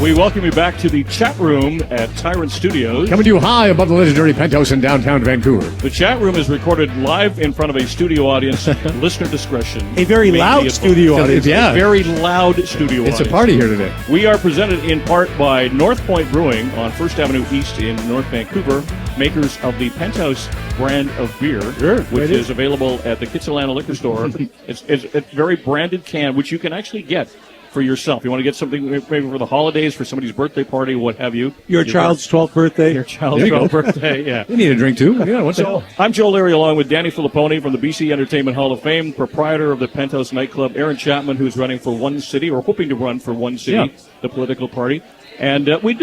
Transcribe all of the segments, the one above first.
We welcome you back to the chat room at Tyrant Studios. Coming to you high above the legendary penthouse in downtown Vancouver. The chat room is recorded live in front of a studio audience. Listener discretion. A very loud studio audience. Yeah. A very loud studio audience. It's a party here today. We are presented in part by North Point Brewing on 1st Avenue East in North Vancouver, makers of the Penthouse brand of beer, which is available at the Kitsilano Liquor Store. It's a very branded can, which you can actually get for yourself. You want to get something maybe for the holidays, for somebody's birthday party, what have you. Your child's 12th birthday. Your child's 12th birthday, yeah. You need a drink, too. Yeah, what's So, I'm Joe Leary, along with Danny Filipponi from the BC Entertainment Hall of Fame, proprietor of the Penthouse nightclub, Aaron Chapman, who's running for One City, or hoping to run for One City, the political party. And we've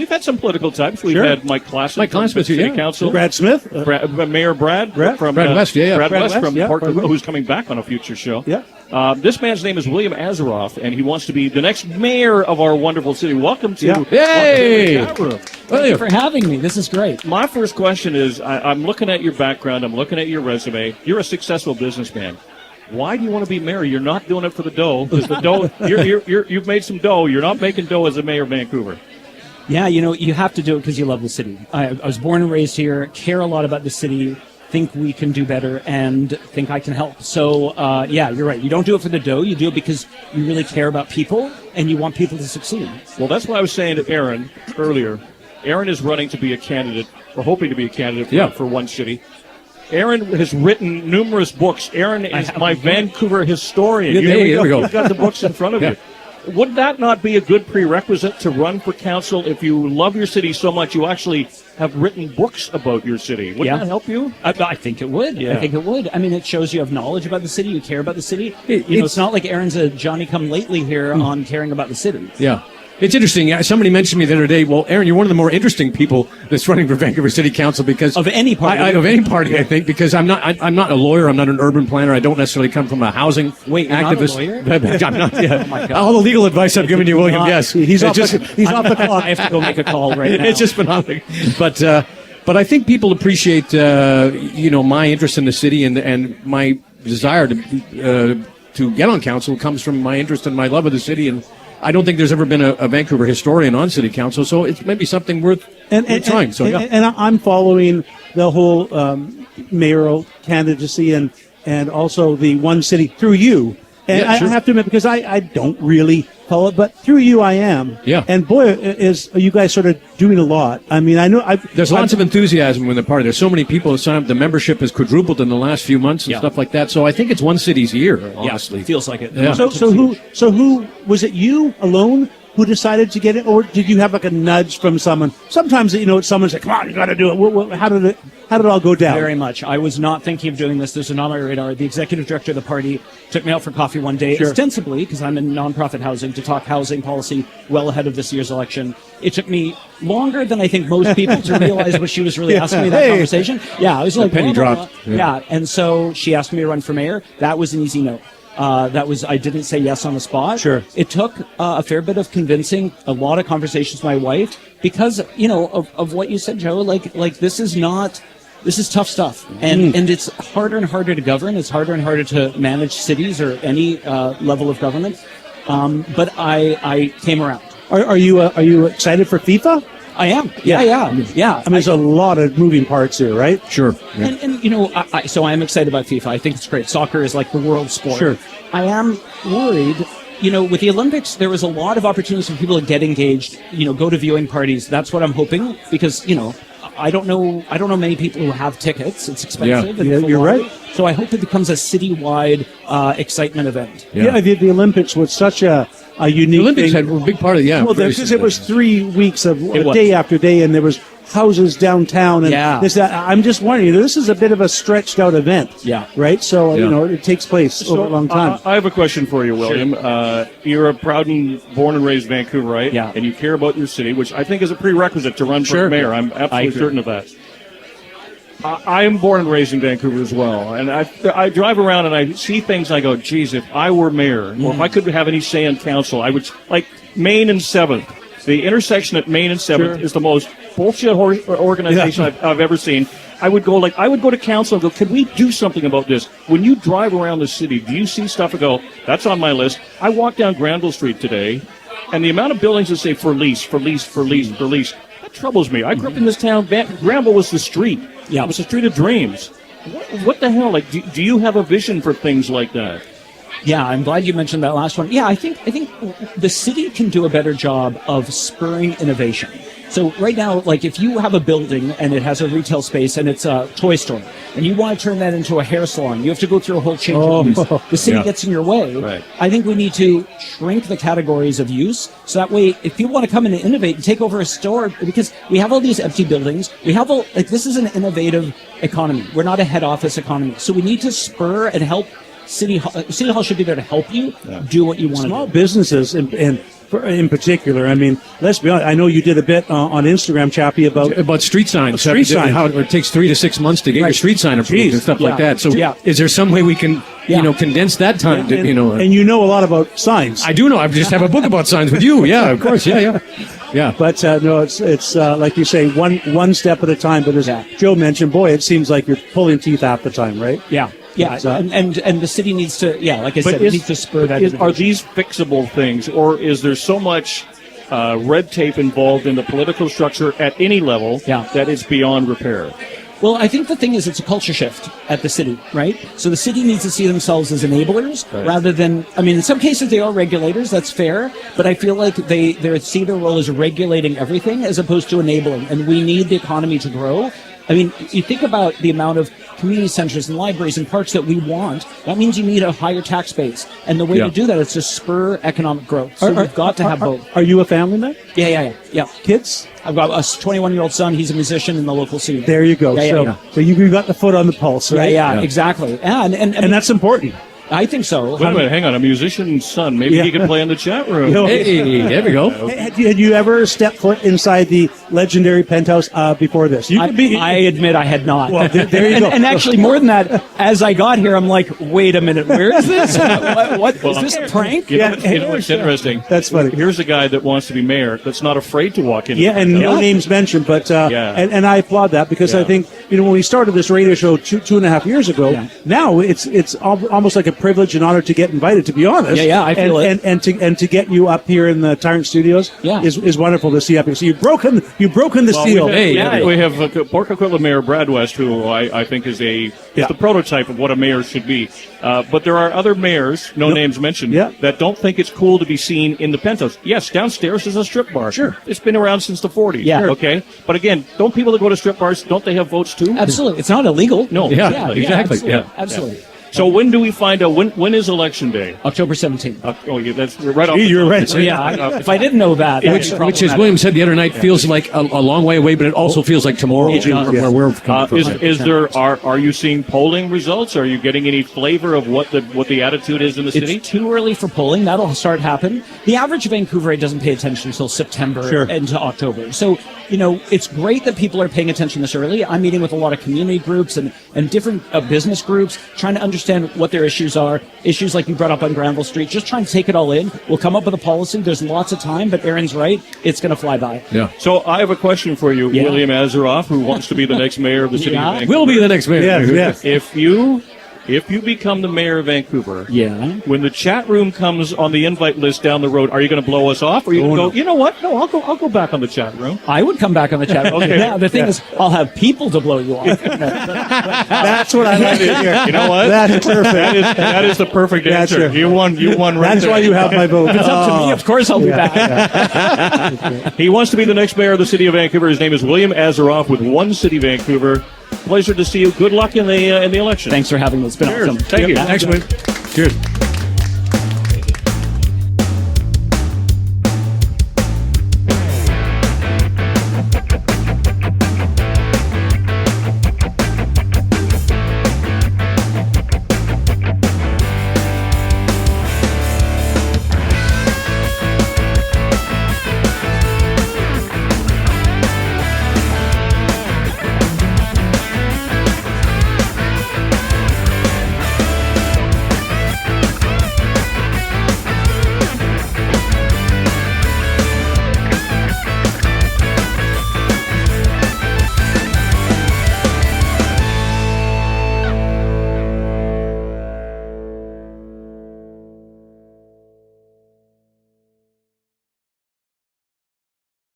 had some political types. We've had Mike Classen from City Council. Brad Smith. Mayor Brad from Brad West, Brad West West, from yeah. Port Coquitlam, who's coming back on a future show. Yeah. This man's name is William Azaroff, and he wants to be the next mayor of our wonderful city. Welcome to the chat room. Thank you for having me. This is great. My first question is, I'm looking at your background, I'm looking at your resume. You're a successful businessman. Why do you want to be mayor? You're not doing it for the dough, because the dough, you've made some dough. You're not making dough as a mayor of Vancouver. Yeah, you have to do it because you love the city. I was born and raised here, care a lot about the city, think we can do better, and think I can help. So, yeah, you're right. You don't do it for the dough. You do it because you really care about people, and you want people to succeed. Well, that's what I was saying to Aaron earlier. Aaron is running to be a candidate, or hoping to be a candidate for One City. Aaron has written numerous books. Aaron is my Vancouver historian. Here we go. You've got the books in front of you. Would that not be a good prerequisite to run for council if you love your city so much you actually have written books about your city? Would that help you? I think it would. Yeah. I think it would. I mean, it shows you have knowledge about the city, you care about the city. It's not like Aaron's a Johnny-come-lately here on caring about the city. Yeah. It's interesting. Somebody mentioned to me the other day, well, Aaron, you're one of the more interesting people that's running for Vancouver City Council because... Of any party. Of any party, I think, because I'm not a lawyer, I'm not an urban planner, I don't necessarily come from a housing activist. You're not a lawyer? I'm not, yeah. Oh, my God. All the legal advice I've given you, William, yes. He's off the clock. I have to go make a call right now. It's just phenomenal. But I think people appreciate, my interest in the city and my desire to get on council comes from my interest and my love of the city, and I don't think there's ever been a Vancouver historian on city council, so it's maybe something worth trying. And I'm following the whole mayoral candidacy and also the One City through you. And I have to admit, because I don't really follow it, but through you I am. Yeah. And boy, are you guys sort of doing a lot. I mean, I know there's lots of enthusiasm in the party. There's so many people that sign up. The membership has quadrupled in the last few months and stuff like that. So I think it's One City's year, honestly. Yeah, feels like it. Yeah. So who was it? You alone who decided to get it, or did you have like a nudge from someone? Sometimes someone's like, "Come on, you got to do it." How did it all go down? Very much. I was not thinking of doing this. This was not on my radar. The executive director of the party took me out for coffee one day, ostensibly because I'm in nonprofit housing, to talk housing policy well ahead of this year's election. It took me longer than I think most people to realize what she was really asking me in that conversation. Yeah, I was like, penny dropped. Yeah, and so she asked me to run for mayor. That was an easy no. I didn't say yes on the spot. Sure. It took a fair bit of convincing, a lot of conversations with my wife, because, of what you said, Joe, like this is tough stuff. And it's harder and harder to govern. It's harder and harder to manage cities or any level of government. But I came around. Are you excited for FIFA? I am. Yeah. I mean, there's a lot of moving parts here, right? Sure. Yeah. And so I am excited about FIFA. I think it's great. Soccer is like the world sport. Sure. I am worried. With the Olympics, there was a lot of opportunities for people to get engaged, go to viewing parties. That's what I'm hoping, because, I don't know many people who have tickets. It's expensive. Yeah, you're right. So I hope it becomes a citywide excitement event. Yeah, the Olympics was such a unique The Olympics thing. had a big part of Well, because it was 3 weeks of day after day, and there was houses downtown, and I'm just wondering, this is a bit of a stretched out event. Yeah. Right? So, it takes place over a long time. I have a question for you, William. Sure. You're a proud and born and raised Vancouverite, Yeah. and you care about your city, which I think is a prerequisite to run for mayor. I'm absolutely certain of that. I am born and raised in Vancouver as well, and I drive around and I see things and I go, geez, if I were mayor, or if I could have any say in council, I would, like Main and 7th. The intersection at Main and 7th is the most bullshit organization I've ever seen. I would go to council and go, can we do something about this? When you drive around the city, do you see stuff and go, that's on my list? I walked down Granville Street today, And the amount of buildings that say for lease, that troubles me. I grew up in this town. Granville was the street. Yeah. It was the street of dreams. What the hell? Like, do you have a vision for things like that? Yeah, I'm glad you mentioned that last one. Yeah, I think the city can do a better job of spurring innovation. So right now, like if you have a building and it has a retail space and it's a toy store and you want to turn that into a hair salon, you have to go through a whole change of use. The city gets in your way. Right. I think we need to shrink the categories of use so that way if people want to come in and innovate and take over a store, because we have all these empty buildings, this is an innovative economy. We're not a head office economy. So we need to spur and help City Hall should be there to help you do what you want to do. Small businesses in particular. I mean, let's be honest. I know you did a bit on Instagram, Chappie, about street signs. Street signs. How it takes 3 to 6 months to get your street sign approved and stuff like that. So, is there some way we can, condense that time? And you know a lot about signs. I do know. I just have a book about signs with you. Yeah, of course. Yeah. But no, it's like you say, one step at a time. But as Joe mentioned, boy, it seems like you're pulling teeth half the time, right? Yeah. Yeah, and the city needs to, like I said, it needs to spur that. Are these fixable things, or is there so much red tape involved in the political structure at any level that it's beyond repair? Well, I think the thing is it's a culture shift at the city, right? So the city needs to see themselves as enablers rather than, in some cases they are regulators, that's fair, but I feel like they see their role as regulating everything as opposed to enabling, and we need the economy to grow. You think about the amount of community centers and libraries and parks that we want. That means you need a higher tax base. And the way to do that is to spur economic growth. So we've got to have both. Are you a family man? Yeah. Kids? I've got a 21-year-old son. He's a musician in the local scene. There you go. So you got the foot on the pulse, right? Yeah, exactly. And that's important. I think so. Wait a minute, hang on. A musician's son. Maybe he can play in the chat room. Hey, there we go. Had you ever stepped foot inside the legendary penthouse before this? I admit I had not. Well, there you go. And actually, more than that, as I got here, I'm like, wait a minute, where is this? What is this a prank? You know what's interesting? That's funny. Here's a guy that wants to be mayor that's not afraid to walk in. Yeah, and no names mentioned, but and I applaud that because I think when we started this radio show 2.5 years ago, now it's almost like a privilege and honor to get invited. To be honest, I feel it. And to get you up here in the Tyrant Studios is wonderful to see up here. So you've broken the seal. We have Port Coquitlam Mayor Brad West, who I think is the prototype of what a mayor should be. But there are other mayors, no names mentioned, that don't think it's cool to be seen in the penthouse. Yes, downstairs is a strip bar. Sure. It's been around since the 40s. Yeah. Okay. But again, don't people that go to strip bars, don't they have votes too? Absolutely. It's not illegal. No. Yeah, exactly. Absolutely. So when do we find out? When is election day? October 17th. That's right off. You're right. So if I didn't know that, Which, as William said the other night, feels like a long way away, but it also feels like tomorrow. Where we're coming from. Are you seeing polling results? Are you getting any flavor of what the attitude is in the city? It's too early for polling. That'll start happening. The average Vancouverite doesn't pay attention until September into October. So it's great that people are paying attention this early. I'm meeting with a lot of community groups and different business groups, trying to understand what their issues are. Issues like you brought up on Granville Street. Just trying to take it all in. We'll come up with a policy. There's lots of time, but Aaron's right. It's going to fly by. Yeah. So I have a question for you, William Azaroff, who wants to be the next mayor of the city of Vancouver. Will be the next mayor. Yes. If you become the mayor of Vancouver, when the chat room comes on the invite list down the road, are you going to blow us off, or are you going to go? You know what? No, I'll go back on the chat room. I would come back on the chat room. Okay. Yeah, the thing is, I'll have people to blow you off. That's what I like to hear. You know what? That's perfect. That is the perfect answer. true. You won. Right That's there. why you have my vote. If it's up to me, of course I'll be back. He wants to be the next mayor of the city of Vancouver. His name is William Azaroff with One City Vancouver. Pleasure to see you. Good luck in the election. Thanks for having me. It's been awesome. Thank you. Thanks, man. Cheers.